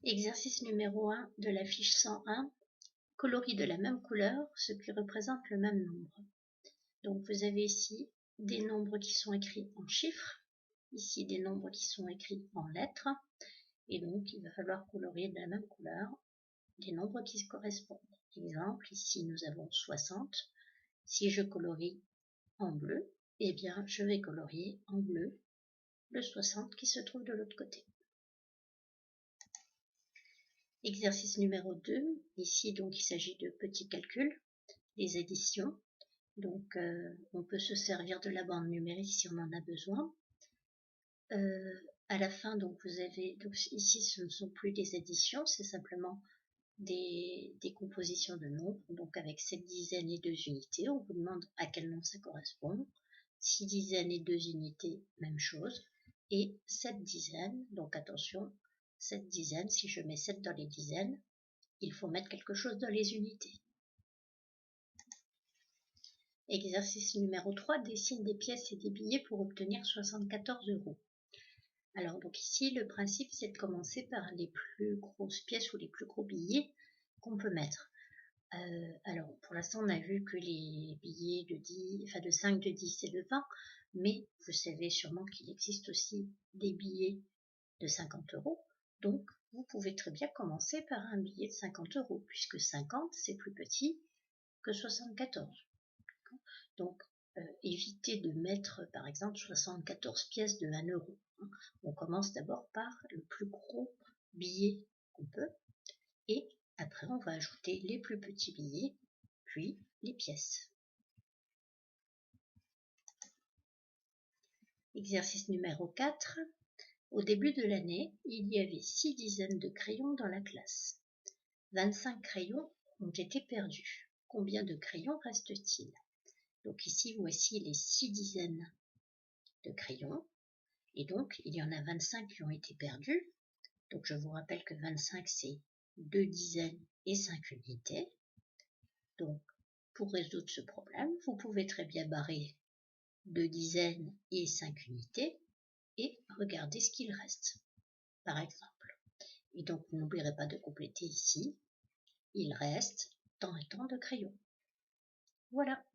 Exercice numéro 1 de la fiche 101. Coloris de la même couleur, ce qui représente le même nombre. Donc vous avez ici des nombres qui sont écrits en chiffres, ici des nombres qui sont écrits en lettres, et donc il va falloir colorier de la même couleur des nombres qui se correspondent. Exemple, ici nous avons 60. Si je colorie en bleu, eh bien je vais colorier en bleu le 60 qui se trouve de l'autre côté. Exercice numéro 2, ici donc il s'agit de petits calculs, des additions. Donc on peut se servir de la bande numérique si on en a besoin. À la fin, donc vous avez, donc ici ce ne sont plus des additions, c'est simplement des compositions de nombres, donc avec 7 dizaines et 2 unités. On vous demande à quel nombre ça correspond. 6 dizaines et 2 unités, même chose. Et 7 dizaines, donc attention, 7 dizaines, si je mets 7 dans les dizaines, il faut mettre quelque chose dans les unités. Exercice numéro 3, dessine des pièces et des billets pour obtenir 74 €. Alors donc ici, le principe c'est de commencer par les plus grosses pièces ou les plus gros billets qu'on peut mettre. Alors pour l'instant on a vu que les billets de 10, enfin de 5, de 10 et de 20, mais vous savez sûrement qu'il existe aussi des billets de 50 €. Donc vous pouvez très bien commencer par un billet de 50 €, puisque 50 c'est plus petit que 74. Donc, évitez de mettre, par exemple, 74 pièces de 1 €. On commence d'abord par le plus gros billet qu'on peut, et après on va ajouter les plus petits billets, puis les pièces. Exercice numéro 4. Au début de l'année, il y avait 6 dizaines de crayons dans la classe. 25 crayons ont été perdus. Combien de crayons reste-t-il? Donc ici, voici les 6 dizaines de crayons. Et donc, il y en a 25 qui ont été perdus. Donc, je vous rappelle que 25, c'est 2 dizaines et 5 unités. Donc, pour résoudre ce problème, vous pouvez très bien barrer 2 dizaines et 5 unités et regarder ce qu'il reste, par exemple. Et donc, vous n'oublierez pas de compléter ici. Il reste tant et tant de crayons. Voilà.